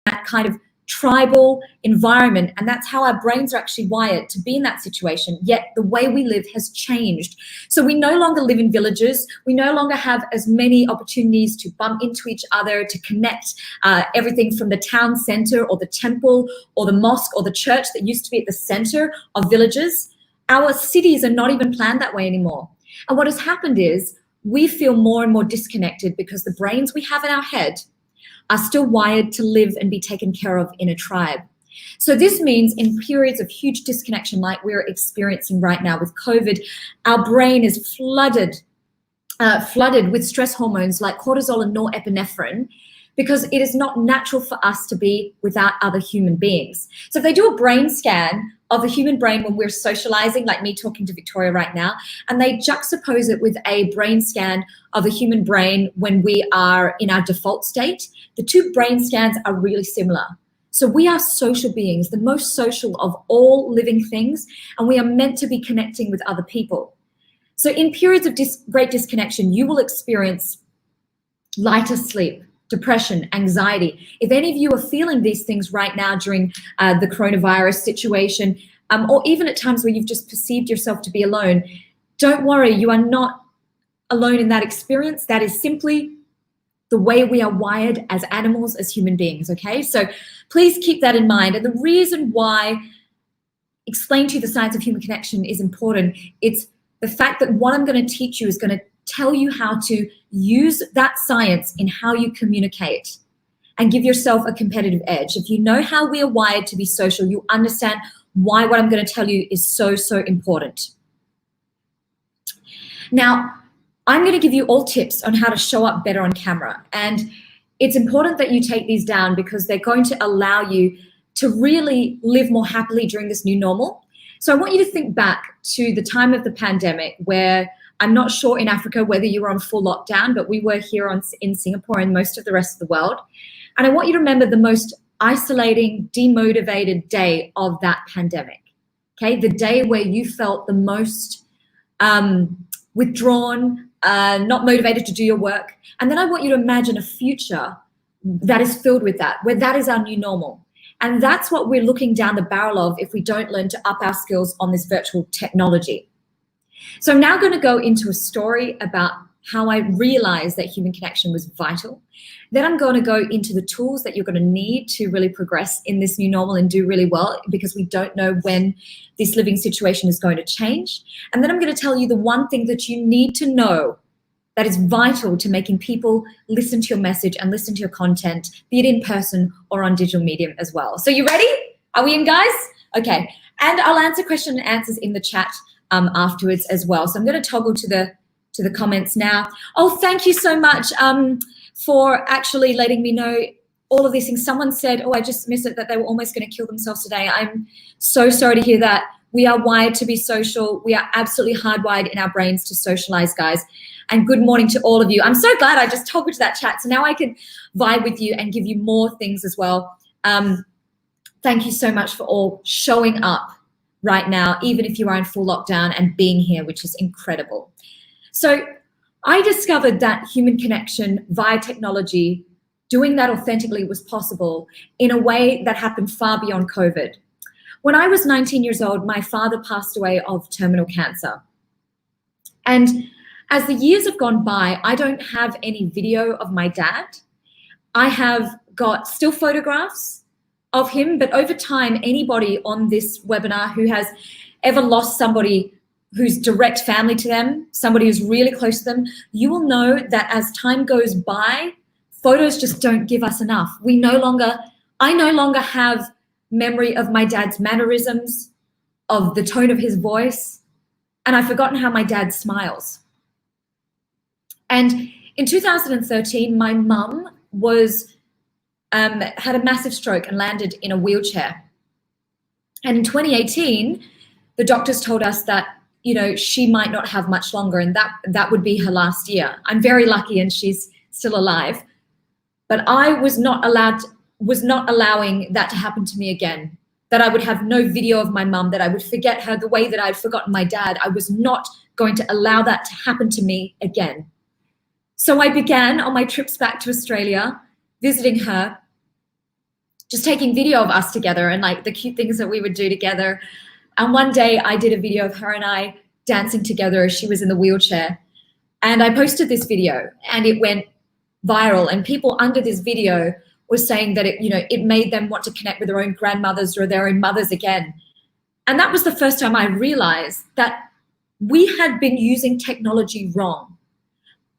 that kind of tribal environment, and that's how our brains are actually wired to be in that situation, yet the way we live has changed. So we no longer live in villages, we no longer have as many opportunities to bump into each other, to connect, everything from the town center or the temple or the mosque or the church that used to be at the center of villages. Our cities are not even planned that way anymore. And what has happened is we feel more and more disconnected because the brains we have in our head are still wired to live and be taken care of in a tribe. So this means in periods of huge disconnection like we're experiencing right now with COVID, our brain is flooded with stress hormones like cortisol and norepinephrine, because it is not natural for us to be without other human beings. So if they do a brain scan of a human brain when we're socializing, like me talking to Victoria right now, and they juxtapose it with a brain scan of a human brain when we are in our default state, the two brain scans are really similar. So we are social beings, the most social of all living things, and we are meant to be connecting with other people. So in periods of great disconnection, you will experience lighter sleep, depression, anxiety. If any of you are feeling these things right now during the coronavirus situation, or even at times where you've just perceived yourself to be alone, don't worry, you are not alone in that experience. That is simply the way we are wired as animals, as human beings, okay? So please keep that in mind. And the reason why explain to you the science of human connection is important, it's the fact that what I'm going to teach you is going to tell you how to use that science in how you communicate and give yourself a competitive edge. If you know how we are wired to be social, you understand why what I'm going to tell you is so, so important. Now, I'm going to give you all tips on how to show up better on camera. And it's important that you take these down because they're going to allow you to really live more happily during this new normal. So I want you to think back to the time of the pandemic where I'm not sure in Africa whether you were on full lockdown, but we were here in Singapore and most of the rest of the world. And I want you to remember the most isolating, demotivated day of that pandemic, okay? The day where you felt the most withdrawn, not motivated to do your work. And then I want you to imagine a future that is filled with that, where that is our new normal. And that's what we're looking down the barrel of if we don't learn to up our skills on this virtual technology. So I'm now going to go into a story about how I realized that human connection was vital. Then I'm going to go into the tools that you're going to need to really progress in this new normal and do really well, because we don't know when this living situation is going to change. And then I'm going to tell you the one thing that you need to know that is vital to making people listen to your message and listen to your content, be it in person or on digital medium as well. So you ready? Are we in, guys? Okay. And I'll answer question and answers in the chat afterwards as well. So I'm going to toggle to the comments now. Oh, thank you so much for actually letting me know all of these things. Someone said, oh, I just missed it, that they were almost going to kill themselves today. I'm so sorry to hear that. We are wired to be social. We are absolutely hardwired in our brains to socialize, guys. And good morning to all of you. I'm so glad I just toggled to that chat. So now I can vibe with you and give you more things as well. Thank you so much for all showing up right now, even if you are in full lockdown and being here, which is incredible. So I discovered that human connection via technology, doing that authentically, was possible in a way that happened far beyond COVID. When I was 19 years old, my father passed away of terminal cancer. And as the years have gone by, I don't have any video of my dad. I have got still photographs of him, but over time, anybody on this webinar who has ever lost somebody who's direct family to them, somebody who's really close to them, you will know that as time goes by, photos just don't give us enough. I no longer have memory of my dad's mannerisms, of the tone of his voice, and I've forgotten how my dad smiles. And in 2013, my mum had a massive stroke and landed in a wheelchair. And in 2018, the doctors told us that, you know, she might not have much longer, and that would be her last year. I'm very lucky and she's still alive, but I was not allowing that to happen to me again, that I would have no video of my mum, that I would forget her the way that I'd forgotten my dad. I was not going to allow that to happen to me again. So I began on my trips back to Australia, visiting her, just taking video of us together and like the cute things that we would do together. And one day I did a video of her and I dancing together as she was in the wheelchair. And I posted this video and it went viral, and people under this video were saying that it made them want to connect with their own grandmothers or their own mothers again. And that was the first time I realized that we had been using technology wrong.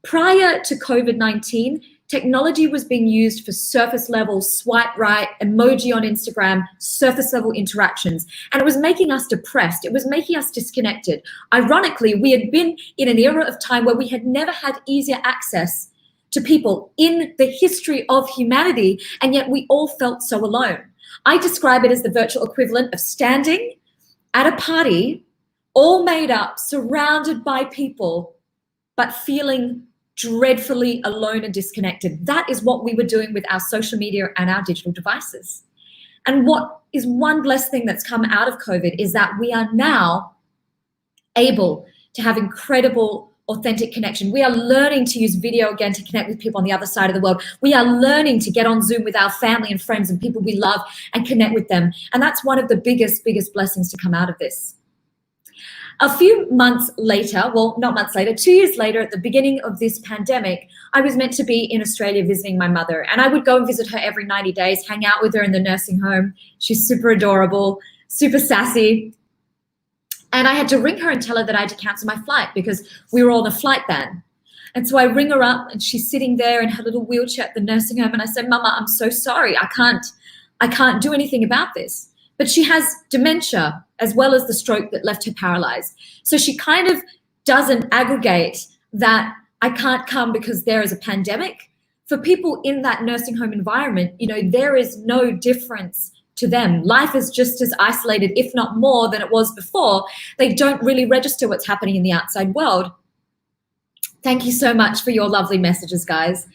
Prior to COVID-19, technology was being used for surface level, swipe right, emoji on Instagram, surface level interactions. And it was making us depressed. It was making us disconnected. Ironically, we had been in an era of time where we had never had easier access to people in the history of humanity, and yet we all felt so alone. I describe it as the virtual equivalent of standing at a party, all made up, surrounded by people, but feeling dreadfully alone and disconnected. That is what we were doing with our social media and our digital devices. And what is one blessed thing that's come out of COVID is that we are now able to have incredible authentic connection. We are learning to use video again to connect with people on the other side of the world. We are learning to get on Zoom with our family and friends and people we love and connect with them. And that's one of the biggest blessings to come out of this. A few months later, well, not months later, 2 years later, at the beginning of this pandemic, I was meant to be in Australia visiting my mother. And I would go and visit her every 90 days, hang out with her in the nursing home. She's super adorable, super sassy. And I had to ring her and tell her that I had to cancel my flight because we were all on a flight ban. And so I ring her up and she's sitting there in her little wheelchair at the nursing home. And I said, Mama, I'm so sorry. I can't do anything about this. But she has dementia as well as the stroke that left her paralyzed. So she kind of doesn't aggregate that I can't come because there is a pandemic. For people in that nursing home environment, there is no difference to them. Life is just as isolated, if not more, than it was before. They don't really register what's happening in the outside world. Thank you so much for your lovely messages, guys.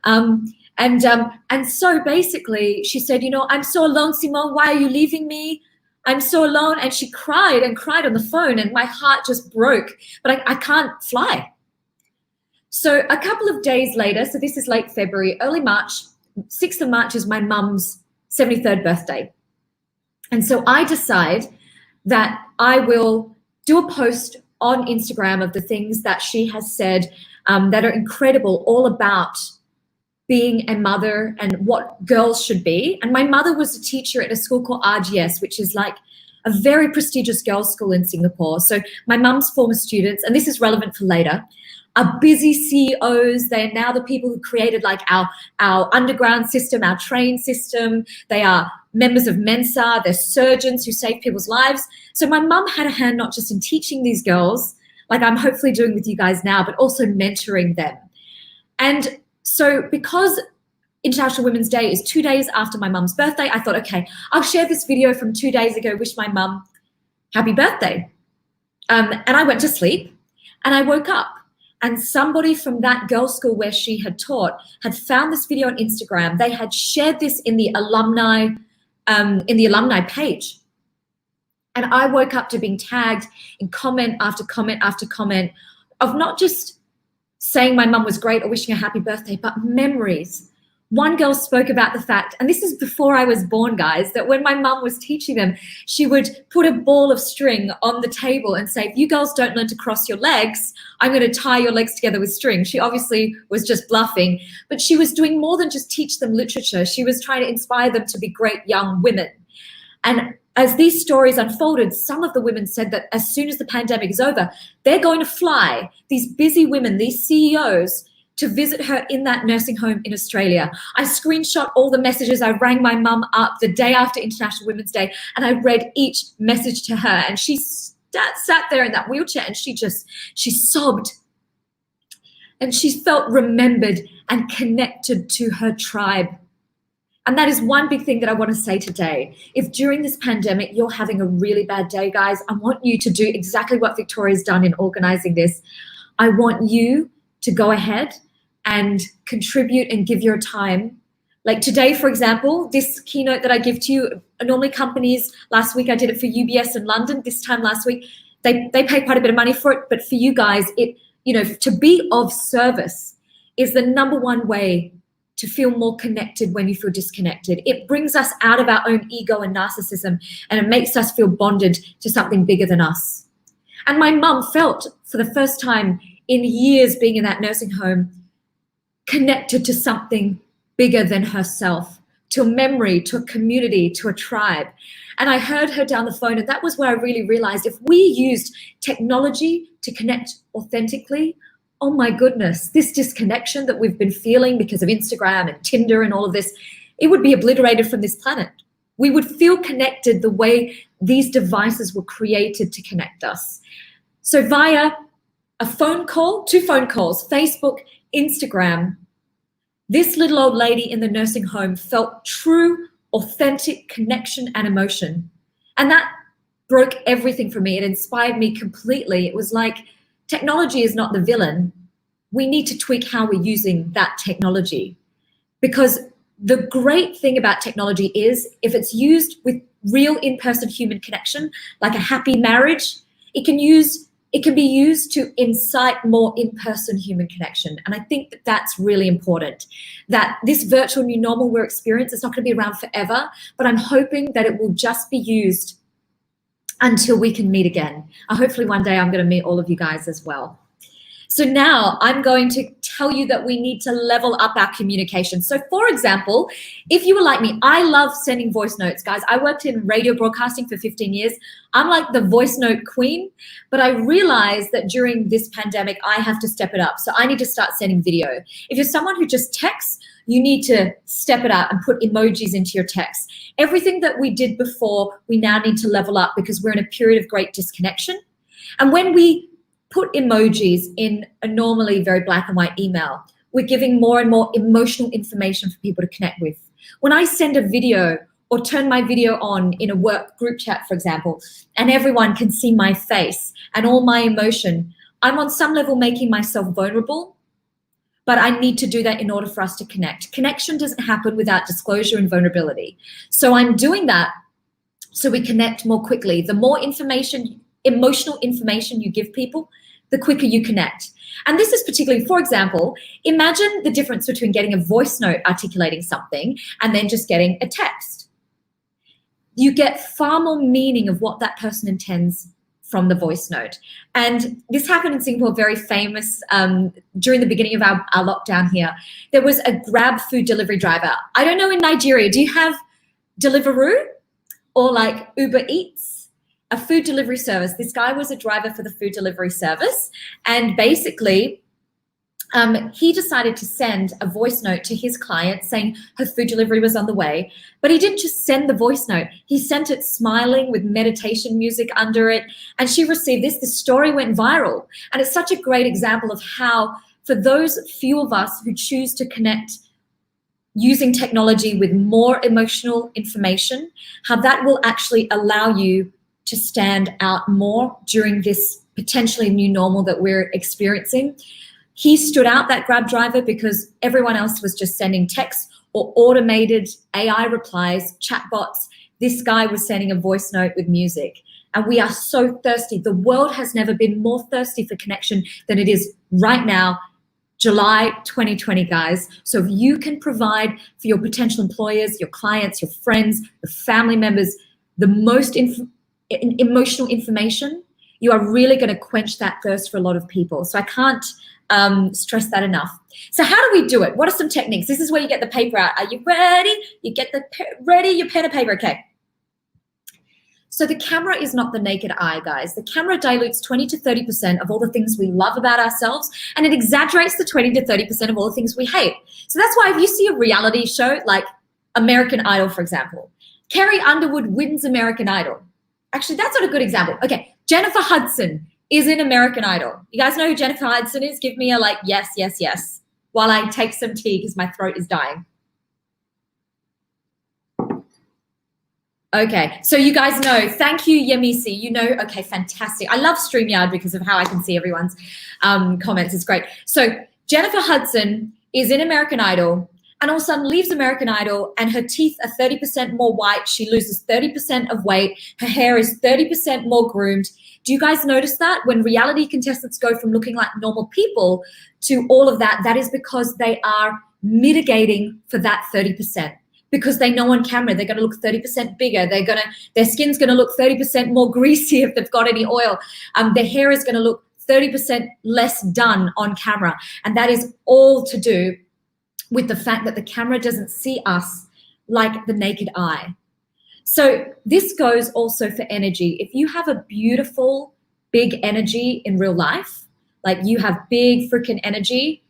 And so basically she said, I'm so alone, Simone, why are you leaving me? I'm so alone. And she cried and cried on the phone and my heart just broke, but I can't fly. So a couple of days later, so this is late February, early March, 6th of March is my mum's 73rd birthday. And so I decide that I will do a post on Instagram of the things that she has said that are incredible, all about being a mother and what girls should be. And my mother was a teacher at a school called RGS, which is like a very prestigious girls' school in Singapore. So my mum's former students, and this is relevant for later, are busy CEOs. They are now the people who created like our underground system, our train system. They are members of Mensa. They're surgeons who save people's lives. So my mum had a hand not just in teaching these girls, like I'm hopefully doing with you guys now, but also mentoring them. And so because International Women's Day is 2 days after my mum's birthday, I thought, okay, I'll share this video from 2 days ago, wish my mum happy birthday. And I went to sleep and I woke up. And somebody from that girls' school where she had taught had found this video on Instagram. They had shared this in the alumni page. And I woke up to being tagged in comment after comment after comment of not just saying my mum was great or wishing her happy birthday, but memories. One girl spoke about the fact, and this is before I was born, guys, that when my mum was teaching them, she would put a ball of string on the table and say, if you girls don't learn to cross your legs, I'm going to tie your legs together with string. She obviously was just bluffing, but she was doing more than just teach them literature. She was trying to inspire them to be great young women. And as these stories unfolded, some of the women said that as soon as the pandemic is over, they're going to fly, these busy women, these CEOs, to visit her in that nursing home in Australia. I screenshot all the messages. I rang my mum up the day after International Women's Day and I read each message to her, and she sat there in that wheelchair and she sobbed. And she felt remembered and connected to her tribe. And that is one big thing that I want to say today. If during this pandemic you're having a really bad day, guys, I want you to do exactly what Victoria's done in organizing this. I want you to go ahead and contribute and give your time. Like today, for example, this keynote that I give to you, normally companies, last week I did it for UBS in London, this time last week, they pay quite a bit of money for it, but for you guys, to be of service is the number one way to feel more connected when you feel disconnected. It brings us out of our own ego and narcissism, and it makes us feel bonded to something bigger than us. And my mum felt, for the first time in years being in that nursing home, connected to something bigger than herself, to a memory, to a community, to a tribe. And I heard her down the phone, and that was where I really realized if we used technology to connect authentically, oh my goodness, this disconnection that we've been feeling because of Instagram and Tinder and all of this, it would be obliterated from this planet. We would feel connected the way these devices were created to connect us. So via a phone call, 2 phone calls, Facebook, Instagram, this little old lady in the nursing home felt true, authentic connection and emotion. And that broke everything for me. It inspired me completely. It was like, technology is not the villain. We need to tweak how we're using that technology. Because the great thing about technology is if it's used with real in-person human connection, like a happy marriage, it can be used to incite more in-person human connection. And I think that that's really important, that this virtual new normal we're experiencing is not going to be around forever, but I'm hoping that it will just be used until we can meet again. Hopefully one day I'm going to meet all of you guys as well. So now I'm going to tell you that we need to level up our communication. So for example, if you were like me, I love sending voice notes, guys. I worked in radio broadcasting for 15 years. I'm like the voice note queen, but I realized that during this pandemic, I have to step it up. So I need to start sending video. If you're someone who just texts, you need to step it up and put emojis into your text. Everything that we did before, we now need to level up because we're in a period of great disconnection. And when we put emojis in a normally very black and white email, we're giving more and more emotional information for people to connect with. When I send a video or turn my video on in a work group chat, for example, and everyone can see my face and all my emotion, I'm on some level making myself vulnerable, but I need to do that in order for us to connect. Connection doesn't happen without disclosure and vulnerability. So I'm doing that so we connect more quickly. The more information, emotional information you give people, the quicker you connect. And this is particularly, for example, imagine the difference between getting a voice note articulating something and then just getting a text. You get far more meaning of what that person intends from the voice note. And this happened in Singapore, very famous, during the beginning of our lockdown here. There was a Grab food delivery driver. I don't know in Nigeria, do you have Deliveroo or like Uber Eats? A food delivery service. This guy was a driver for the food delivery service, and basically he decided to send a voice note to his client saying her food delivery was on the way, but he didn't just send the voice note, he sent it smiling with meditation music under it, and she received this. The story went viral, and it's such a great example of how, for those few of us who choose to connect using technology with more emotional information, how that will actually allow you to stand out more during this potentially new normal that we're experiencing. He stood out, that Grab driver, because everyone else was just sending texts or automated AI replies, chatbots. This guy was sending a voice note with music. And we are so thirsty. The world has never been more thirsty for connection than it is right now, July 2020, guys. So if you can provide for your potential employers, your clients, your friends, your family members, the most emotional information, you are really going to quench that thirst for a lot of people. So I can't stress that enough. So how do we do it? What are some techniques? This is where you get the paper out. Are you ready? You get ready, your pen and paper. Okay. So the camera is not the naked eye, guys. The camera dilutes 20 to 30% of all the things we love about ourselves, and it exaggerates the 20 to 30% of all the things we hate. So that's why if you see a reality show like American Idol, for example, Carrie Underwood wins American Idol. Actually, that's not a good example. Okay, Jennifer Hudson is in American Idol. You guys know who Jennifer Hudson is? Give me a like, yes, yes, yes, while I take some tea because my throat is dying. Okay, so you guys know. Thank you, Yemisi. You know, okay, fantastic. I love StreamYard because of how I can see everyone's comments. It's great. So Jennifer Hudson is in American Idol, and all of a sudden leaves American Idol, and her teeth are 30% more white. She loses 30% of weight. Her hair is 30% more groomed. Do you guys notice that? When reality contestants go from looking like normal people to all of that, that is because they are mitigating for that 30%. Because they know on camera they're going to look 30% bigger. Their skin's going to look 30% more greasy if they've got any oil. Their hair is going to look 30% less done on camera. And that is all to do with the fact that the camera doesn't see us like the naked eye. So this goes also for energy. If you have a beautiful, big energy in real life, like you have big freaking energy,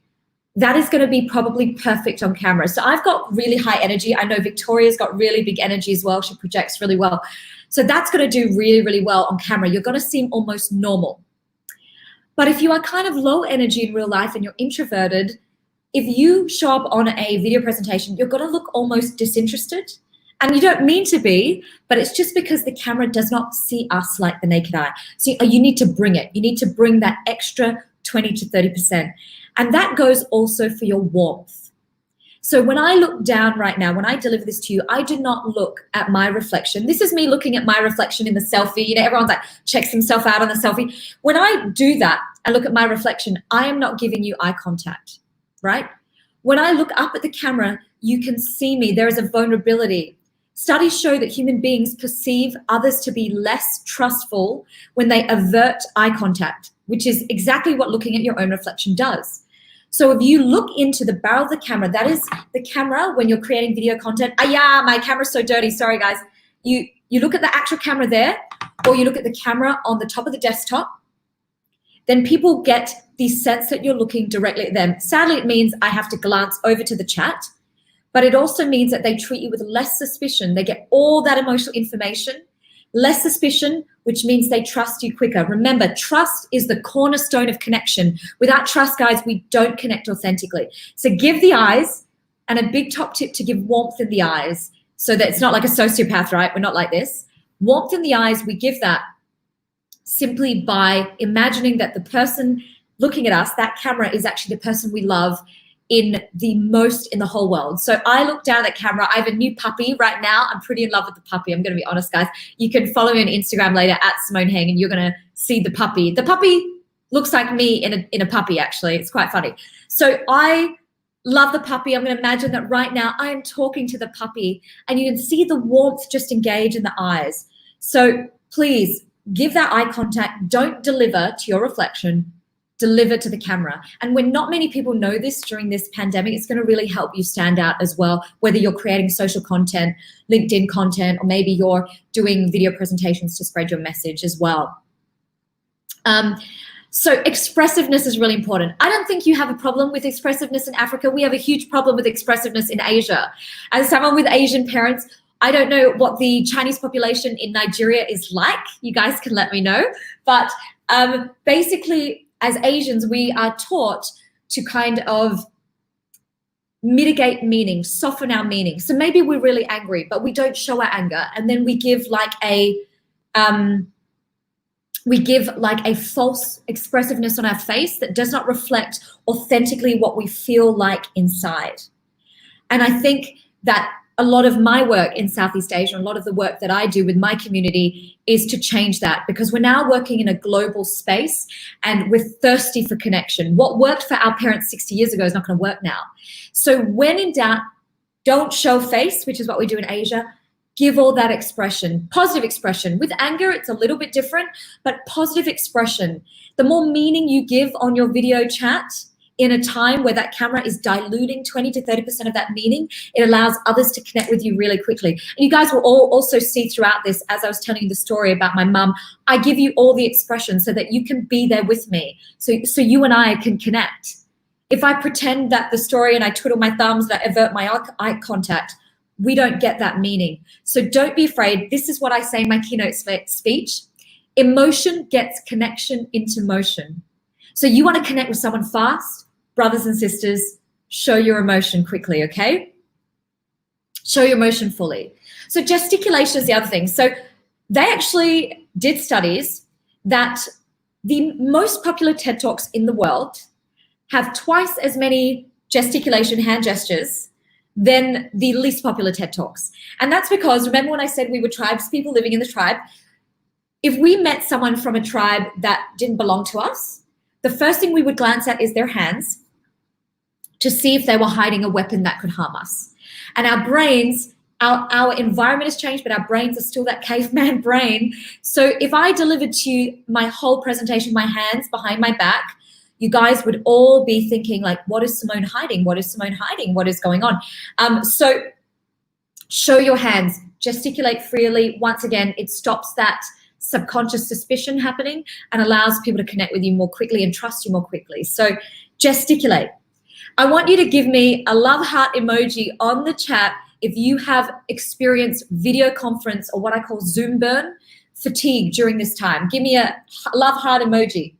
that is going to be probably perfect on camera. So I've got really high energy. I know Victoria's got really big energy as well. She projects really well. So that's going to do really, really well on camera. You're going to seem almost normal. But if you are kind of low energy in real life and you're introverted, if you show up on a video presentation, you're going to look almost disinterested. And you don't mean to be, but it's just because the camera does not see us like the naked eye. So you need to bring it. You need to bring that extra 20 to 30%. And that goes also for your warmth. So when I look down right now, when I deliver this to you, I do not look at my reflection. This is me looking at my reflection in the selfie. You know, everyone's like, checks himself out on the selfie. When I do that and look at my reflection, I am not giving you eye contact, right? When I look up at the camera, you can see me. There is a vulnerability. Studies show that human beings perceive others to be less trustful when they avert eye contact, which is exactly what looking at your own reflection does. So if you look into the barrel of the camera, that is the camera when you're creating video content. Yeah, my camera's so dirty. Sorry, guys. You look at the actual camera there, or you look at the camera on the top of the desktop, then people get the sense that you're looking directly at them. Sadly, it means I have to glance over to the chat, but it also means that they treat you with less suspicion. They get all that emotional information, less suspicion, which means they trust you quicker. Remember, trust is the cornerstone of connection. Without trust, guys, we don't connect authentically. So give the eyes, and a big top tip to give warmth in the eyes so that it's not like a sociopath, right? We're not like this. Warmth in the eyes, we give that simply by imagining that the person looking at us, that camera, is actually the person we love in the whole world. So I look down at the camera. I have a new puppy right now. I'm pretty in love with the puppy. I'm going to be honest, guys. You can follow me on Instagram later at Simone Heng, and you're going to see the puppy. The puppy looks like me in a puppy, actually. It's quite funny. So I love the puppy. I'm going to imagine that right now I am talking to the puppy, and you can see the warmth just engage in the eyes. So please give that eye contact. Don't deliver to your reflection. Deliver to the camera. And when not many people know this during this pandemic, it's going to really help you stand out as well, whether you're creating social content, LinkedIn content, or maybe you're doing video presentations to spread your message as well. So expressiveness is really important. I don't think you have a problem with expressiveness in Africa. We have a huge problem with expressiveness in Asia. As someone with Asian parents, I don't know what the Chinese population in Nigeria is like. You guys can let me know. But basically, as Asians, we are taught to kind of mitigate meaning, soften our meaning. So maybe we're really angry, but we don't show our anger. And then we give like a false expressiveness on our face that does not reflect authentically what we feel like inside. And I think that a lot of my work in Southeast Asia, a lot of the work that I do with my community is to change that, because we're now working in a global space and we're thirsty for connection. What worked for our parents 60 years ago is not going to work now. So when in doubt, don't show face, which is what we do in Asia. Give all that expression, positive expression. With anger, it's a little bit different, but positive expression. The more meaning you give on your video chat, in a time where that camera is diluting 20 to 30% of that meaning, it allows others to connect with you really quickly. And you guys will all also see throughout this, as I was telling you the story about my mum, I give you all the expressions so that you can be there with me. So you and I can connect. If I pretend that the story and I twiddle my thumbs, that avert my eye contact, we don't get that meaning. So don't be afraid. This is what I say in my keynote speech. Emotion gets connection into motion. So you want to connect with someone fast, brothers and sisters, show your emotion quickly, okay? Show your emotion fully. So gesticulation is the other thing. So they actually did studies that the most popular TED Talks in the world have twice as many gesticulation hand gestures than the least popular TED Talks. And that's because, remember when I said we were tribes, people living in the tribe? If we met someone from a tribe that didn't belong to us, the first thing we would glance at is their hands to see if they were hiding a weapon that could harm us. And our brains, our environment has changed, but our brains are still that caveman brain. So if I delivered to you my whole presentation, my hands behind my back, you guys would all be thinking like, what is Simone hiding? What is Simone hiding? What is going on? So show your hands, gesticulate freely. Once again, it stops that subconscious suspicion happening and allows people to connect with you more quickly and trust you more quickly. So gesticulate. I want you to give me a love heart emoji on the chat if you have experienced video conference or what I call Zoom burn fatigue during this time. Give me a love heart emoji.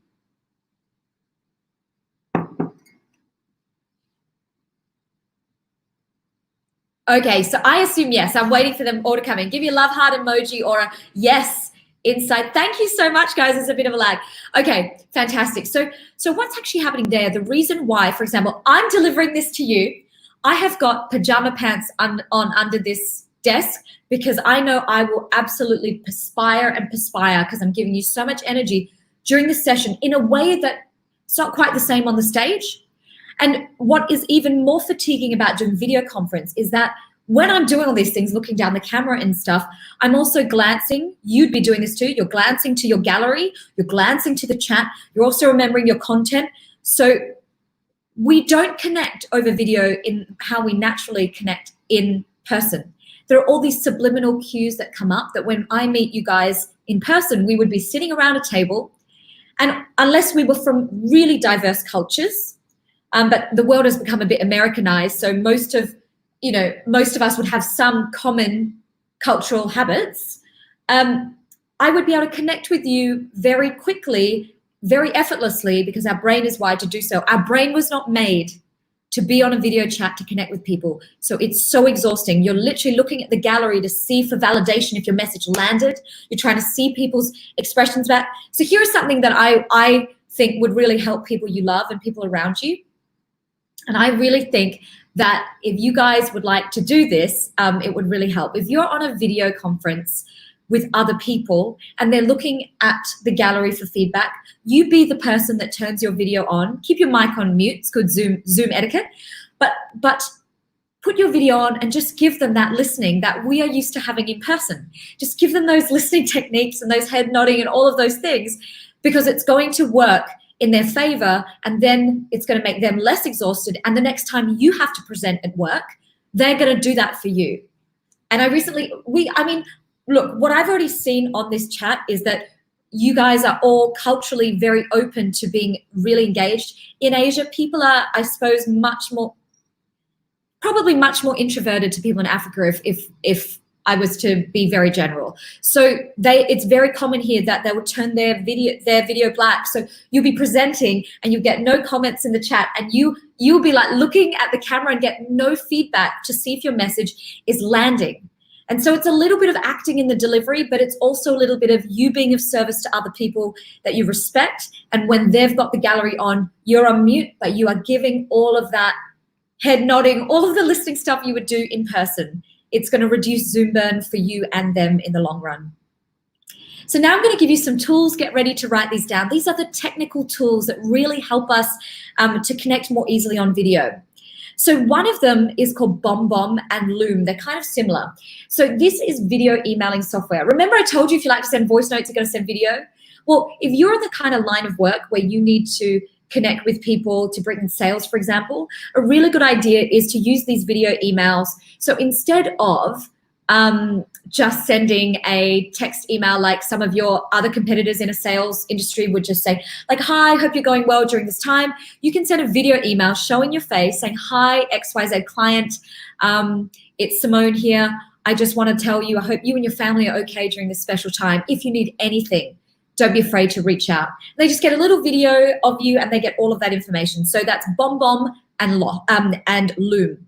Okay, so I assume yes. I'm waiting for them all to come in. Give me a love heart emoji or a yes inside. Thank you so much, guys. There's a bit of a lag. Okay, fantastic. So what's actually happening there? The reason why, for example, I'm delivering this to you, I have got pajama pants on under this desk because I know I will absolutely perspire because I'm giving you so much energy during the session in a way that it's not quite the same on the stage. And what is even more fatiguing about doing video conference is that when I'm doing all these things, looking down the camera and stuff, I'm also glancing. You'd be doing this too. You're glancing to your gallery. You're glancing to the chat. You're also remembering your content. So we don't connect over video in how we naturally connect in person. There are all these subliminal cues that come up that when I meet you guys in person, we would be sitting around a table. And unless we were from really diverse cultures, but the world has become a bit Americanized, so most of us would have some common cultural habits. I would be able to connect with you very quickly, very effortlessly, because our brain is wired to do so. Our brain was not made to be on a video chat to connect with people. So it's so exhausting. You're literally looking at the gallery to see for validation if your message landed. You're trying to see people's expressions back. So here's something that I think would really help people you love and people around you. And I really think that if you guys would like to do this, it would really help. If you're on a video conference with other people and they're looking at the gallery for feedback, you be the person that turns your video on. Keep your mic on mute. It's good Zoom etiquette. But put your video on and just give them that listening that we are used to having in person. Just give them those listening techniques and those head nodding and all of those things, because it's going to work in their favor, and then it's going to make them less exhausted. And the next time you have to present at work, they're going to do that for you. And look, what I've already seen on this chat is that you guys are all culturally very open to being really engaged. In Asia, people are, I suppose, probably much more introverted to people in Africa if I was to be very general. So it's very common here that they will turn their video black. So you'll be presenting and you get no comments in the chat, and you'll be like looking at the camera and get no feedback to see if your message is landing. And so it's a little bit of acting in the delivery, but it's also a little bit of you being of service to other people that you respect. And when they've got the gallery on, you're on mute, but you are giving all of that head nodding, all of the listening stuff you would do in person. It's going to reduce Zoom burn for you and them in the long run. So now I'm going to give you some tools. Get ready to write these down. These are the technical tools that really help us to connect more easily on video. So one of them is called BombBomb and Loom. They're kind of similar. So this is video emailing software. Remember I told you if you like to send voice notes, you're going to send video? Well, if you're in the kind of line of work where you need to connect with people to bring in sales, for example, a really good idea is to use these video emails. So instead of just sending a text email like some of your other competitors in a sales industry would just say, like, hi, hope you're going well during this time, you can send a video email showing your face saying, hi, XYZ client, it's Simone here. I just want to tell you, I hope you and your family are okay during this special time. If you need anything, don't be afraid to reach out. They just get a little video of you and they get all of that information. So that's BombBomb and Loom.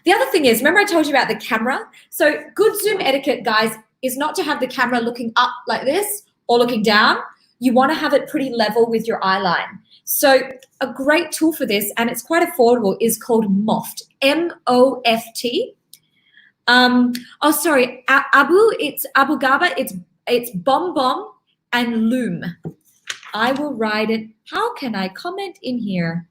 The other thing is, remember I told you about the camera? So good Zoom etiquette, guys, is not to have the camera looking up like this or looking down. You want to have it pretty level with your eye line. So a great tool for this, and it's quite affordable, is called Moth, M-O-F-T. It's Abu Gaba, it's BombBomb and Loom. I will write it. How can I comment in here?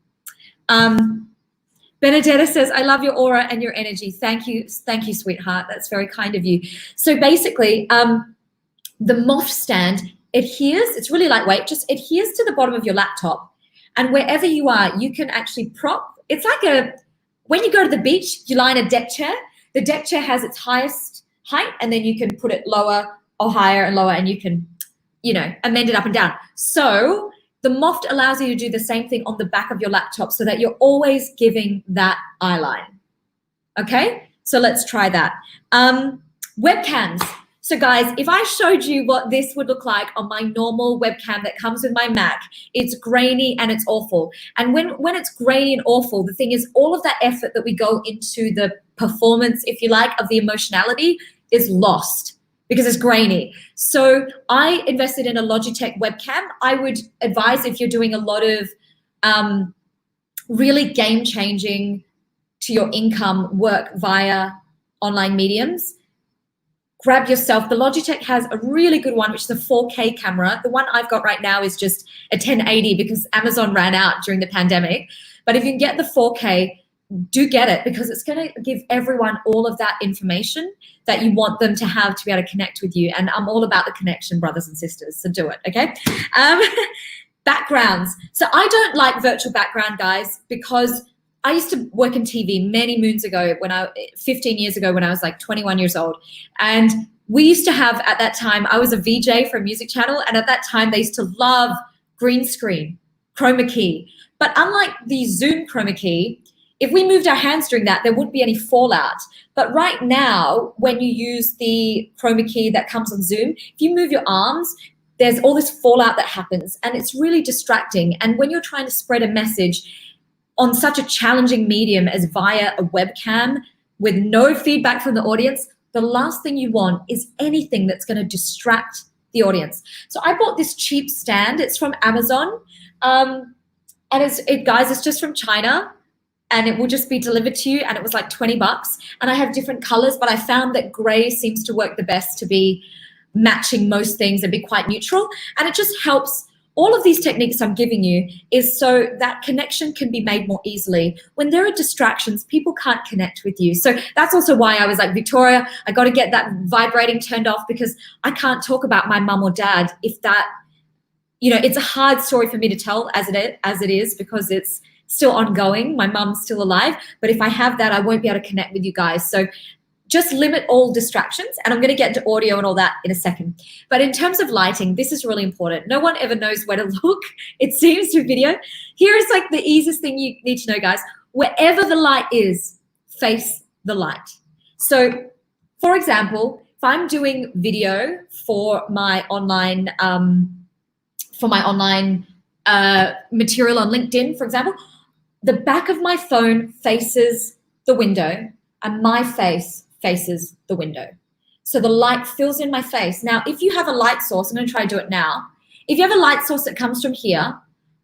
Benedetta says, I love your aura and your energy. Thank you, sweetheart. That's very kind of you. So basically, the Moth Stand adheres, it's really lightweight, just adheres to the bottom of your laptop. And wherever you are, you can actually prop. It's like when you go to the beach, you lie in a deck chair. The deck chair has its highest height, and then you can put it lower or higher and lower, and you can, amend it up and down. So the Moth allows you to do the same thing on the back of your laptop so that you're always giving that eye line. Okay, so let's try that. Webcams. So guys, if I showed you what this would look like on my normal webcam that comes with my Mac, it's grainy and it's awful. And when it's grainy and awful, the thing is all of that effort that we go into the performance, if you like, of the emotionality is lost because it's grainy. So I invested in a Logitech webcam. I would advise, if you're doing a lot of really game-changing to your income work via online mediums, grab yourself. The Logitech has a really good one, which is a 4K camera. The one I've got right now is just a 1080 because Amazon ran out during the pandemic. But if you can get the 4K, do get it, because it's going to give everyone all of that information that you want them to have to be able to connect with you. And I'm all about the connection, brothers and sisters. So do it, okay? Backgrounds. So I don't like virtual background, guys, because I used to work in TV many moons ago 15 years ago when I was like 21 years old. And we used to have, at that time, I was a VJ for a music channel. And at that time, they used to love green screen, chroma key. But unlike the Zoom chroma key, if we moved our hands during that, there wouldn't be any fallout. But right now, when you use the chroma key that comes on Zoom, if you move your arms, there's all this fallout that happens. And it's really distracting. And when you're trying to spread a message on such a challenging medium as via a webcam with no feedback from the audience, the last thing you want is anything that's going to distract the audience. So I bought this cheap stand. It's from Amazon. And guys, it's just from China. And it will just be delivered to you. And it was like 20 bucks. And I have different colors, but I found that gray seems to work the best to be matching most things and be quite neutral. And it just helps. All of these techniques I'm giving you is so that connection can be made more easily. When there are distractions, people can't connect with you. So that's also why I was like, Victoria, I got to get that vibrating turned off, because I can't talk about my mum or dad if that, it's a hard story for me to tell as it is, because it's still ongoing. My mum's still alive. But if I have that, I won't be able to connect with you guys. So just limit all distractions. And I'm going to get into audio and all that in a second. But in terms of lighting, this is really important. No one ever knows where to look, it seems, to video. Here is like the easiest thing you need to know, guys. Wherever the light is, face the light. So, for example, if I'm doing video for my online material on LinkedIn, for example, the back of my phone faces the window and my face faces the window. So the light fills in my face. Now, if you have a light source, I'm going to try to do it now. If you have a light source that comes from here,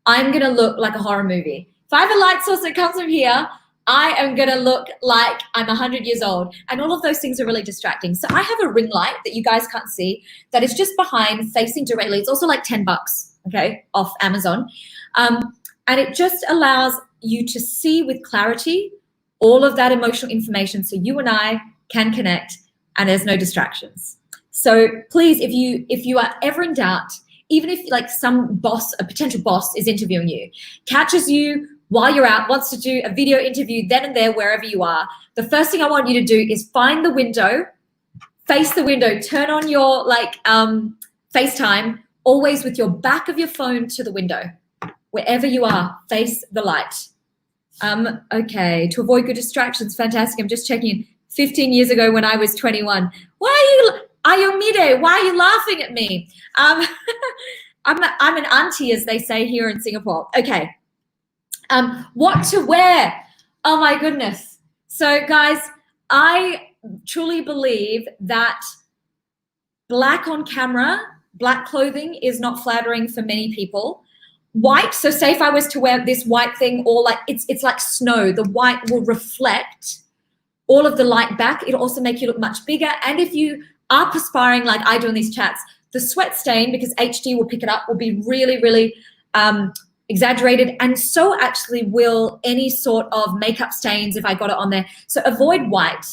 I'm going to look like a horror movie. If I have a light source that comes from here, I am going to look like I'm 100 years old. And all of those things are really distracting. So I have a ring light that you guys can't see that is just behind, facing directly. It's also like 10 bucks, okay, off Amazon. And it just allows you to see with clarity all of that emotional information so you and I can connect and there's no distractions. So please, if you are ever in doubt, even if like some boss, a potential boss is interviewing you, catches you while you're out, wants to do a video interview then and there, wherever you are, the first thing I want you to do is find the window, face the window, turn on your FaceTime, always with your back of your phone to the window. Wherever you are, face the light. Okay, to avoid good distractions, fantastic. I'm just checking in. 15 years ago when I was 21. Why are you Ayomide, why are you laughing at me? I'm an auntie, as they say here in Singapore. Okay, what to wear? Oh my goodness. So guys, I truly believe that black on camera, black clothing is not flattering for many people. White, so say if I was to wear this white thing, or like it's like snow, the white will reflect all of the light back. It'll also make you look much bigger. And if you are perspiring like I do in these chats, the sweat stain, because HD will pick it up, will be really, really exaggerated, and so actually will any sort of makeup stains if I got it on there. So avoid white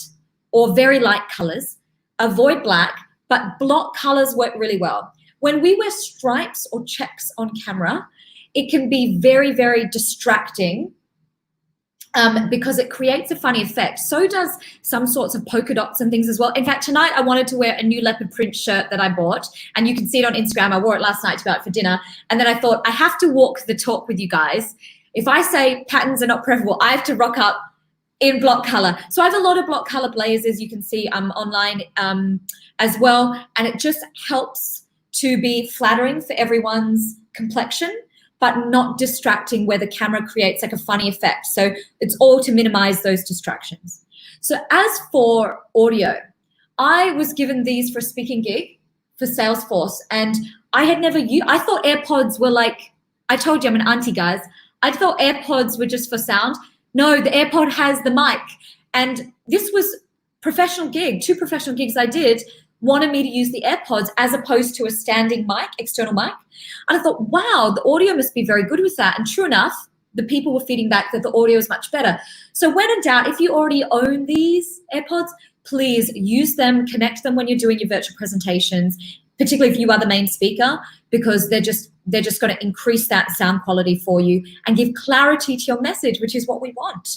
or very light colors, avoid black, but block colors work really well. When we wear stripes or checks on camera, it can be very, very distracting because it creates a funny effect. So does some sorts of polka dots and things as well. In fact, tonight I wanted to wear a new leopard print shirt that I bought, and you can see it on Instagram. I wore it last night to go out for dinner. And then I thought, I have to walk the talk with you guys. If I say patterns are not preferable, I have to rock up in block color. So I have a lot of block color blazers you can see online as well. And it just helps to be flattering for everyone's complexion, but not distracting where the camera creates like a funny effect. So it's all to minimize those distractions. So as for audio, I was given these for a speaking gig for Salesforce, and I had never used, I thought AirPods were like, I told you I'm an auntie, guys. I thought AirPods were just for sound. No, the AirPod has the mic. And this was professional gig, 2 professional gigs I did, wanted me to use the AirPods as opposed to a standing mic, external mic. And I thought, wow, the audio must be very good with that. And true enough, the people were feeding back that the audio is much better. So when in doubt, if you already own these AirPods, please use them, connect them when you're doing your virtual presentations, particularly if you are the main speaker, because they're just going to increase that sound quality for you and give clarity to your message, which is what we want.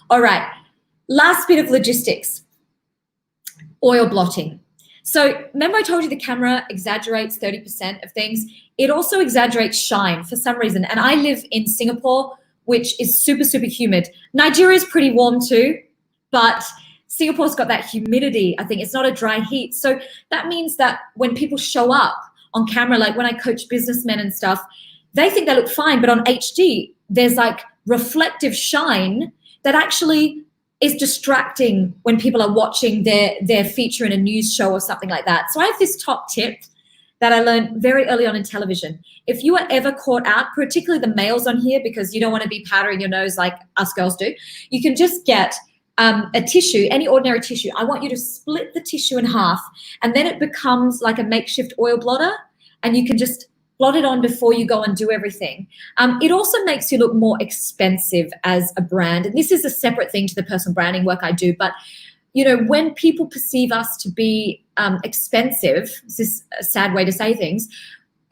All right, last bit of logistics. Oil blotting. So remember I told you the camera exaggerates 30% of things. It also exaggerates shine for some reason. And I live in Singapore, which is super, super humid. Nigeria is pretty warm too, but Singapore's got that humidity. I think it's not a dry heat. So that means that when people show up on camera, like when I coach businessmen and stuff, they think they look fine, but on HD, there's like reflective shine that actually is distracting when people are watching their feature in a news show or something like that. So I have this top tip that I learned very early on in television. If you are ever caught out, particularly the males on here, because you don't want to be powdering your nose like us girls do, you can just get a tissue, any ordinary tissue. I want you to split the tissue in half, and then it becomes like a makeshift oil blotter, and you can just blot it on before you go and do everything. It also makes you look more expensive as a brand. And this is a separate thing to the personal branding work I do. But, you know, when people perceive us to be expensive, this is a sad way to say things,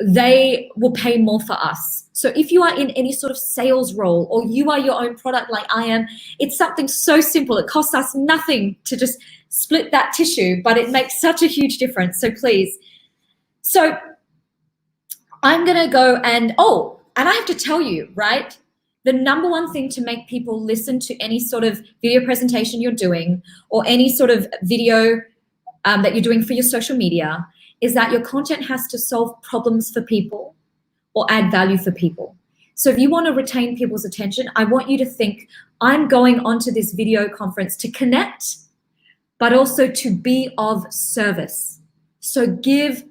they will pay more for us. So if you are in any sort of sales role or you are your own product like I am, it's something so simple. It costs us nothing to just split that tissue, but it makes such a huge difference. So please. So I'm going to go and I have to tell you, right? The number one thing to make people listen to any sort of video presentation you're doing or any sort of video that you're doing for your social media is that your content has to solve problems for people or add value for people. So if you want to retain people's attention, I want you to think, I'm going onto this video conference to connect, but also to be of service. So give.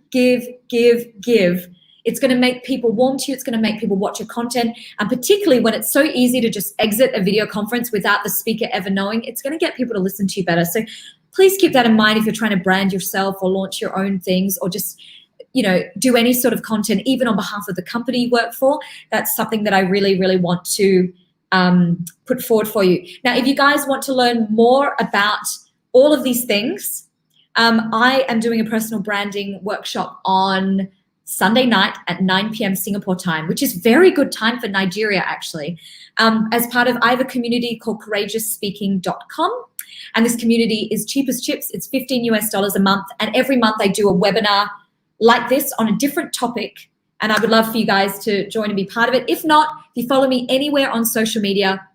It's going to make people warm to you. It's going to make people watch your content. And particularly when it's so easy to just exit a video conference without the speaker ever knowing, it's going to get people to listen to you better. So please keep that in mind if you're trying to brand yourself or launch your own things or just, you know, do any sort of content, even on behalf of the company you work for. That's something that I really, really want to put forward for you. Now, if you guys want to learn more about all of these things, I am doing a personal branding workshop on Sunday night at 9 p.m. Singapore time, which is very good time for Nigeria, actually. As part of, I have a community called courageousspeaking.com. And this community is cheap as chips. It's $15 a month. And every month I do a webinar like this on a different topic. And I would love for you guys to join and be part of it. If not, if you follow me anywhere on social media,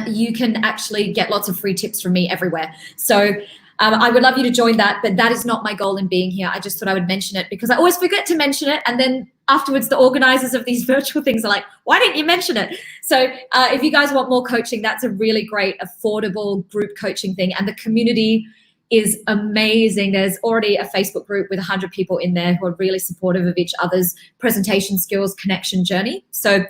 you can actually get lots of free tips from me everywhere. So I would love you to join that, but that is not my goal in being here. I just thought I would mention it because I always forget to mention it. And then afterwards, the organizers of these virtual things are like, why didn't you mention it? So if you guys want more coaching, that's a really great, affordable group coaching thing. And the community is amazing. There's already a Facebook group with 100 people in there who are really supportive of each other's presentation skills, connection journey. So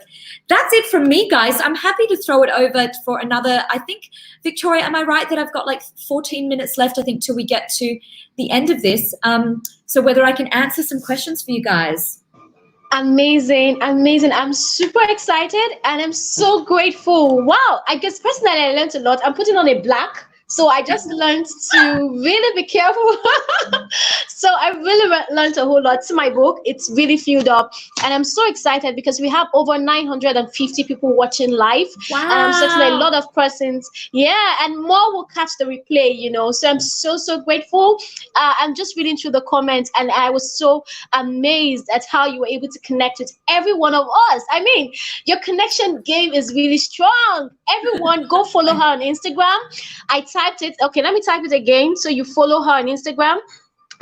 that's it from me, guys. I'm happy to throw it over for another, I think, Victoria, am I right that I've got like 14 minutes left, I think, till we get to the end of this. So whether I can answer some questions for you guys. Amazing, amazing. I'm super excited and I'm so grateful. Wow, I guess personally I learned a lot. I'm putting on a black, so I just learned to really be careful. So I really learned a whole lot. To my book, it's really filled up, and I'm so excited because we have over 950 people watching live, and I'm certain a Wow. lot of persons, yeah, and more will catch the replay. So I'm so grateful. I'm just reading through the comments, and I was so amazed at how you were able to connect with every one of us. I mean, your connection game is really strong. Everyone, go follow her on Instagram. I typed it. Okay, let me type it again so you follow her on Instagram.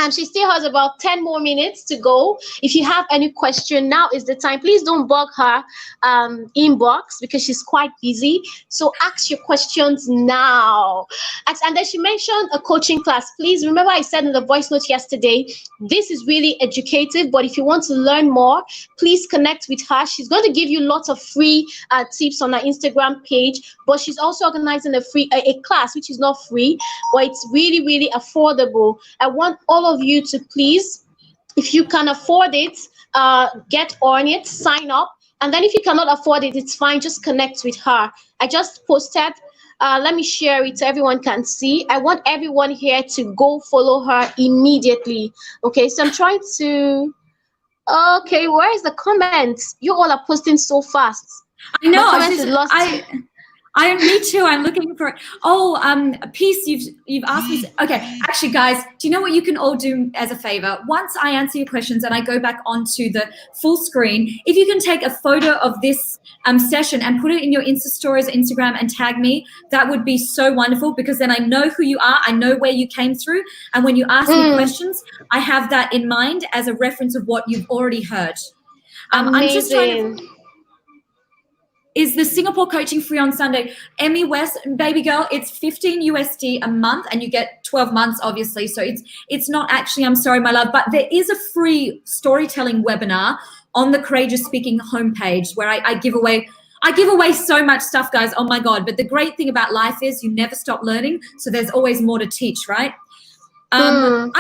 And she still has about 10 more minutes to go. If you have any question, now is the time. Please don't bug her inbox because she's quite busy. So ask your questions now. And then she mentioned a coaching class. Please remember I said in the voice note yesterday, this is really educative. But if you want to learn more, please connect with her. She's going to give you lots of free tips on her Instagram page. But she's also organizing a class, which is not free, but it's really affordable. I want all of you to please, if you can afford it, get on it, sign up. And then if you cannot afford it, it's fine, just connect with her. I just posted, let me share it so everyone can see. I want everyone here to go follow her immediately. Okay, so I'm trying to, okay, where is the comments? You all are posting so fast. I know. My comments is lost. Me too. I'm looking for it. Oh, a piece you've asked me. Okay, actually, guys, do you know what you can all do as a favor? Once I answer your questions and I go back onto the full screen, if you can take a photo of this session and put it in your Insta stories, Instagram, and tag me, that would be so wonderful because then I know who you are, I know where you came through, and when you ask me questions, I have that in mind as a reference of what you've already heard. I'm just trying to. Is the Singapore coaching free on Sunday? Emmy West, baby girl, it's 15 USD a month and you get 12 months, obviously. So it's not actually, I'm sorry, my love, but there is a free storytelling webinar on the Courageous Speaking homepage where I give away so much stuff, guys. Oh my God. But the great thing about life is you never stop learning. So there's always more to teach, right? I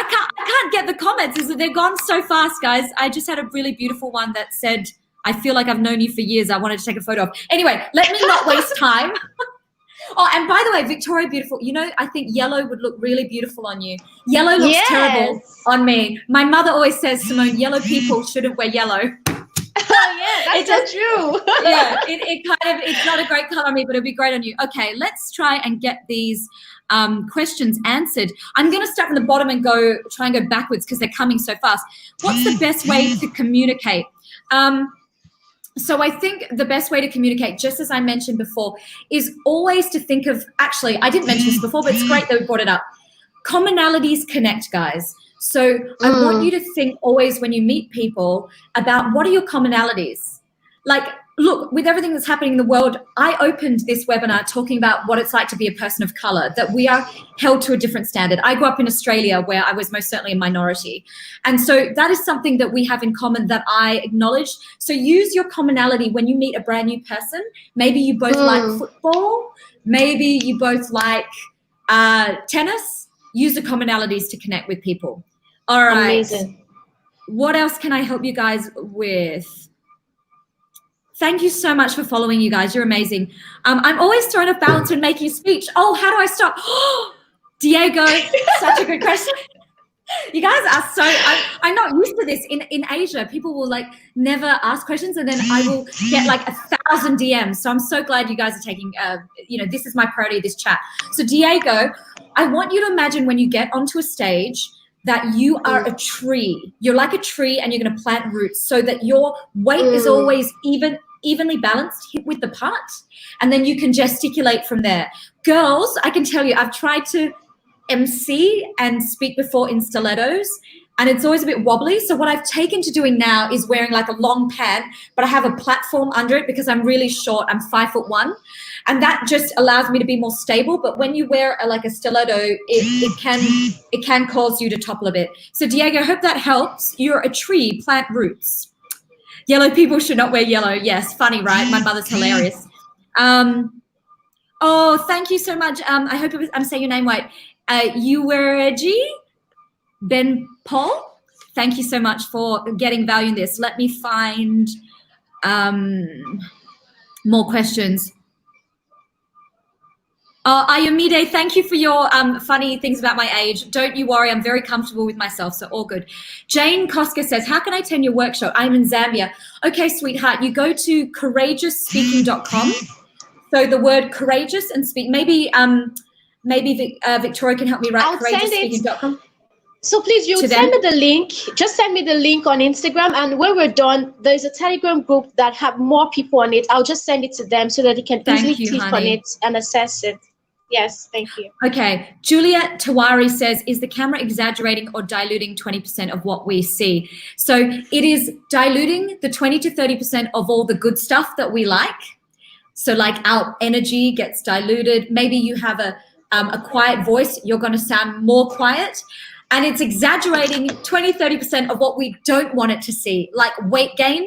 can't get the comments. They're gone so fast, guys. I just had a really beautiful one that said, I feel like I've known you for years. I wanted to take a photo of. Anyway, let me not waste time. Oh, and by the way, Victoria, beautiful. I think yellow would look really beautiful on you. Yellow looks terrible on me. My mother always says, Simone, yellow people shouldn't wear yellow. Oh, yeah, that's so true. Yeah, it's not a great color on me, but it'll be great on you. Okay, let's try and get these questions answered. I'm going to start from the bottom and try and go backwards because they're coming so fast. What's the best way to communicate? So I think the best way to communicate, just as I mentioned before, is always to think of, actually, I didn't mention this before, but it's great that we brought it up. Commonalities connect, guys. So I want you to think always when you meet people about what are your commonalities. Like, look, with everything that's happening in the world, I opened this webinar talking about what it's like to be a person of color, that we are held to a different standard. I grew up in Australia where I was most certainly a minority. And so that is something that we have in common that I acknowledge. So use your commonality when you meet a brand new person. Maybe you both like football. Maybe you both like tennis. Use the commonalities to connect with people. All right. Amazing. What else can I help you guys with? Thank you so much for following, you guys. You're amazing. I'm always thrown off balance when making a speech. Oh, how do I stop? Diego, such a good question. You guys are so, I'm not used to this. In Asia, people will like never ask questions and then I will get like 1,000 DMs. So I'm so glad you guys are taking, this is my priority, this chat. So Diego, I want you to imagine when you get onto a stage that you are a tree. You're like a tree and you're going to plant roots so that your weight is always evenly balanced, hit with the part, and then you can gesticulate from there. Girls, I can tell you, I've tried to MC and speak before in stilettos, and it's always a bit wobbly. So what I've taken to doing now is wearing like a long pant, but I have a platform under it because I'm really short. I'm 5'1", and that just allows me to be more stable. But when you wear like a stiletto, it can cause you to topple a bit. So Diego, I hope that helps. You're a tree, plant roots. Yellow people should not wear yellow. Yes, funny, right? My mother's hilarious. Oh, thank you so much. I hope I'm saying your name right. Uwerji Ben Paul. Thank you so much for getting value in this. Let me find more questions. Ayomide, thank you for your funny things about my age. Don't you worry, I'm very comfortable with myself, so all good. Jane Koska says, how can I attend your workshop? I'm in Zambia. Okay, sweetheart, you go to courageousspeaking.com. So the word courageous and speak, maybe Victoria can help me write courageousspeaking.com. So please, you send me the link. Just send me the link on Instagram, and when we're done, there's a Telegram group that have more people on it. I'll just send it to them so that they can easily click on it and access it. Yes, thank you. Okay, Juliet Tawari says, is the camera exaggerating or diluting 20% of what we see? So it is diluting the 20 to 30% of all the good stuff that we like. So like our energy gets diluted. Maybe you have a quiet voice, you're going to sound more quiet. And it's exaggerating 20, 30% of what we don't want it to see, like weight gain.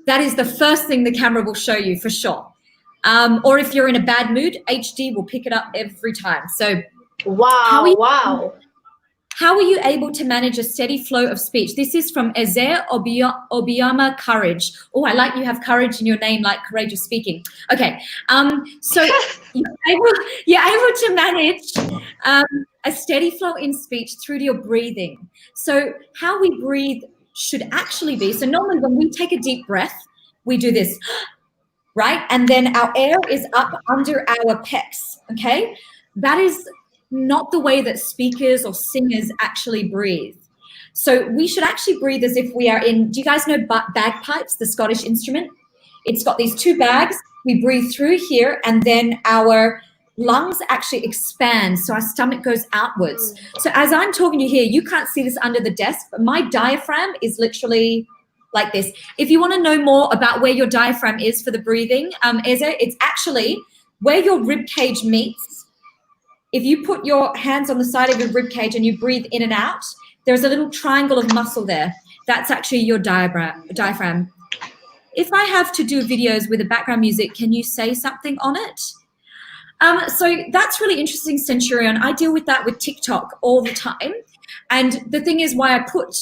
That is the first thing the camera will show you for sure. Or if you're in a bad mood, HD will pick it up every time. So how are you able to manage a steady flow of speech? This is from Ezer Obiama Courage. Oh, I like you have courage in your name, like courageous speaking. Okay, so you're able to manage a steady flow in speech through to your breathing. So how we breathe should actually be, so normally when we take a deep breath, we do this, right? And then our air is up under our pecs, okay? That is not the way that speakers or singers actually breathe. So we should actually breathe as if we are in, do you guys know bagpipes, the Scottish instrument? It's got these two bags. We breathe through here, and then our lungs actually expand, so our stomach goes outwards. So as I'm talking to you here, you can't see this under the desk, but my diaphragm is literally like this. If you want to know more about where your diaphragm is for the breathing, it's actually where your rib cage meets. If you put your hands on the side of your rib cage and you breathe in and out, there's a little triangle of muscle there. That's actually your diaphragm. If I have to do videos with a background music, can you say something on it? So that's really interesting, Centurion. I deal with that with TikTok all the time. And the thing is, why I put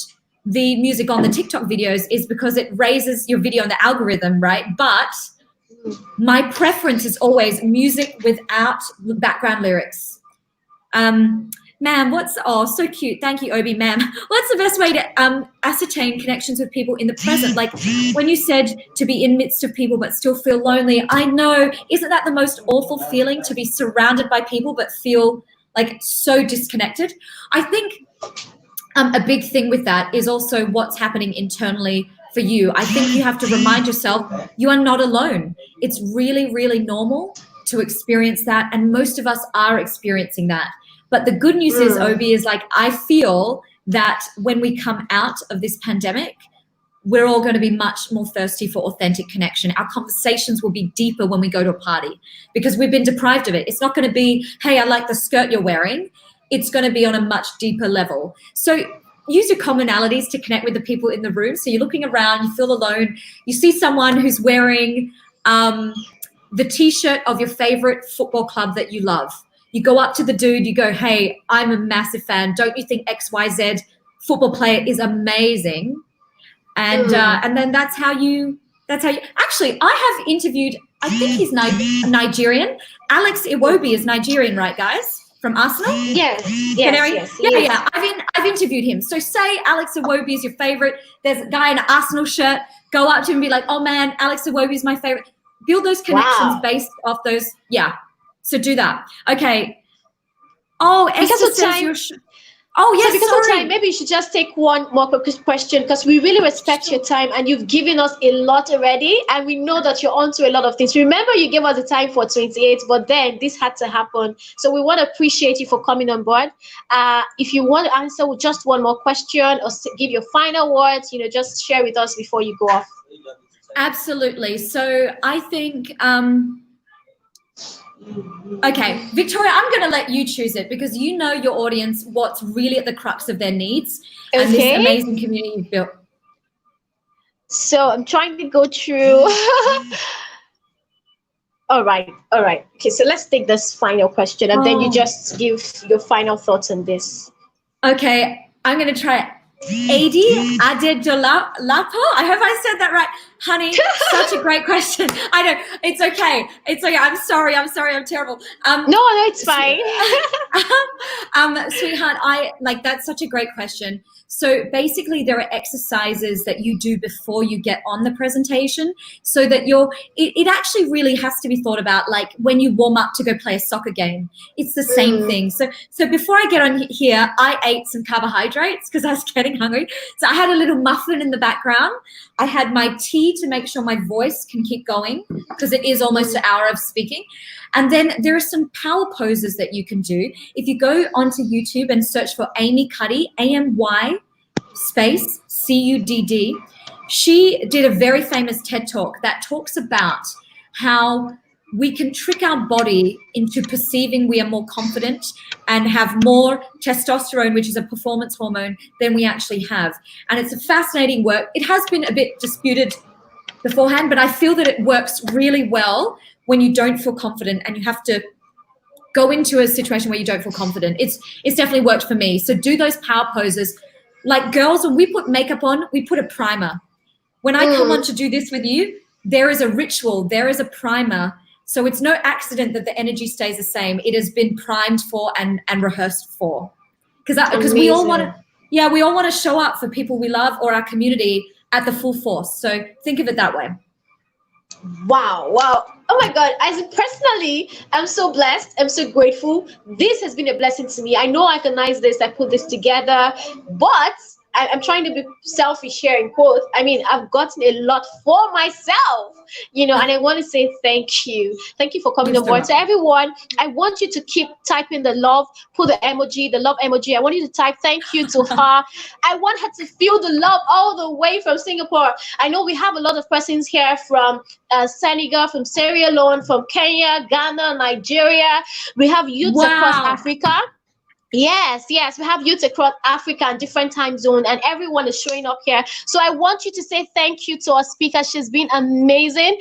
the music on the TikTok videos is because it raises your video on the algorithm, right? But my preference is always music without background lyrics. Ma'am, so cute. Thank you, Obi, ma'am. What's the best way to ascertain connections with people in the present? Like when you said to be in midst of people but still feel lonely, I know, isn't that the most awful feeling, to be surrounded by people but feel like so disconnected? I think a big thing with that is also what's happening internally for you. I think you have to remind yourself you are not alone. It's really, really normal to experience that, and most of us are experiencing that. But the good news is, Obi, is like I feel that when we come out of this pandemic, we're all going to be much more thirsty for authentic connection. Our conversations will be deeper when we go to a party because we've been deprived of it. It's not going to be, hey, I like the skirt you're wearing. It's going to be on a much deeper level. So use your commonalities to connect with the people in the room. So you're looking around, you feel alone, you see someone who's wearing the t-shirt of your favorite football club that you love. You go up to the dude, you go, hey, I'm a massive fan. Don't you think XYZ football player is amazing? And then that's how you, actually, I have interviewed, I think he's Nigerian. Alex Iwobi is Nigerian, right, guys? From Arsenal? Yes. Yeah. I've interviewed him. So say Alex Iwobi is your favorite. There's a guy in an Arsenal shirt. Go up to him and be like, oh man, Alex Iwobi is my favorite. Build those connections based off those. Yeah. So do that. Okay. Oh, Esther says you're yes, because of time, maybe you should just take one more quick question, because we really respect your time and you've given us a lot already, and we know that you're onto a lot of things. Remember, you gave us the time for 28, but then this had to happen. So we want to appreciate you for coming on board. If you want to answer with just one more question or give your final words, just share with us before you go off. Absolutely. So I think, okay, Victoria, I'm going to let you choose it because you know your audience, what's really at the crux of their needs and this amazing community you've built. So I'm trying to go through. All right. Okay, so let's take this final question and then you just give your final thoughts on this. Okay, I'm going to try Adi Adedolapo. I hope I said that right. Honey, such a great question. I know. It's okay. It's okay. I'm sorry. I'm terrible. No, it's fine. Sweetheart, that's such a great question. So basically there are exercises that you do before you get on the presentation so that it actually really has to be thought about, like when you warm up to go play a soccer game. It's the same thing. So before I get on here, I ate some carbohydrates because I was getting hungry. So I had a little muffin in the background. I had my tea to make sure my voice can keep going because it is almost an hour of speaking. And then there are some power poses that you can do. If you go onto YouTube and search for Amy Cuddy, AMY space CUDD, she did a very famous TED Talk that talks about how we can trick our body into perceiving we are more confident and have more testosterone, which is a performance hormone, than we actually have. And it's a fascinating work. It has been a bit disputed beforehand, but I feel that it works really well when you don't feel confident and you have to go into a situation where you don't feel confident. It's definitely worked for me. So do those power poses. Like girls, when we put makeup on, we put a primer. When I come on to do this with you, there is a ritual, there is a primer. So it's no accident that the energy stays the same. It has been primed for and rehearsed for. Because we all want to show up for people we love or our community at the full force. So think of it that way. Wow. Oh my God. Personally, I'm so blessed. I'm so grateful. This has been a blessing to me. I know I organized this, I put this together, but I'm trying to be selfish here in quotes. I mean, I've gotten a lot for myself, and I want to say thank you. Thank you for coming on board. So everyone, I want you to keep typing the love, put the emoji, the love emoji. I want you to type thank you to her. I want her to feel the love all the way from Singapore. I know we have a lot of persons here from Senegal, from Sierra Leone, from Kenya, Ghana, Nigeria. We have youth across Africa. Yes, we have youth across Africa and different time zone, and everyone is showing up here. So I want you to say thank you to our speaker. She's been amazing.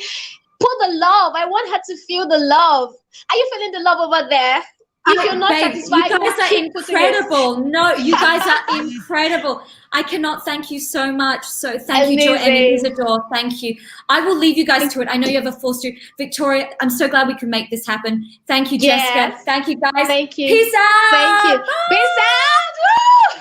Put the love. I want her to feel the love. Are you feeling the love over there? If you're not satisfied, you guys are incredible. No, you guys are incredible. I cannot thank you so much. So thank you, Joanne, Isadore. Thank you. I will leave you guys to it. I know you have a full studio. Victoria, I'm so glad we can make this happen. Thank you, Jessica. Thank you, guys. Thank you. Peace out. Thank you. Bye. Peace out. Woo!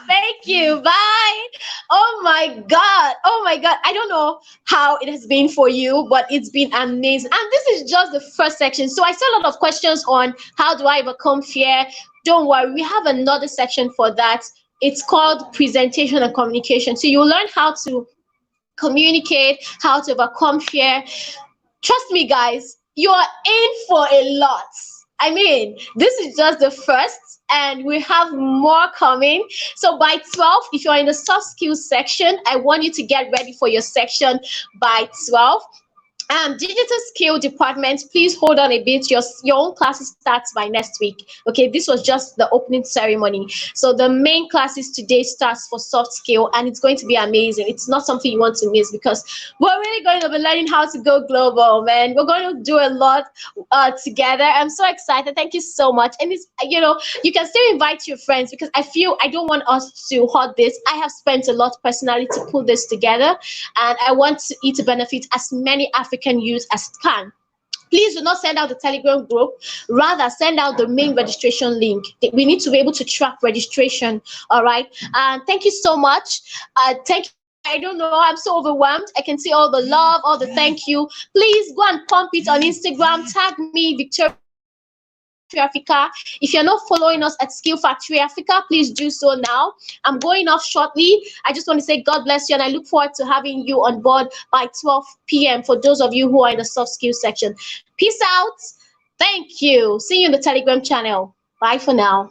Thank you. Bye. Oh my God. I don't know how it has been for you, but it's been amazing. And this is just the first section. So I saw a lot of questions on how do I overcome fear. Don't worry. We have another section for that. It's called presentation and communication. So you'll learn how to communicate, how to overcome fear. Trust me, guys, you are in for a lot. I mean, this is just the first, and we have more coming. So by 12, if you're in the soft skills section, I want you to get ready for your section by 12. Digital skill department, please hold on a bit. Your own classes starts by next week. Okay, this was just the opening ceremony. So the main classes today starts for soft skill, and it's going to be amazing. It's not something you want to miss because we're really going to be learning how to go global, man. We're going to do a lot together. I'm so excited. Thank you so much. And it's, you can still invite your friends because I don't want us to hoard this. I have spent a lot personally to put this together, and I want it to benefit as many African youth as it can. Please do not send out the Telegram group. Rather, send out the main registration link. We need to be able to track registration. All right. And thank you so much. Thank you. I don't know. I'm so overwhelmed. I can see all the love, all the thank you. Please go and pump it on Instagram. Tag me, Victoria Africa. If you're not following us at Skill Factory Africa, please do so now. I'm going off shortly. I just want to say God bless you, and I look forward to having you on board by 12 p.m. for those of you who are in the soft skills section. Peace out. Thank you. See you in the Telegram channel. Bye for now.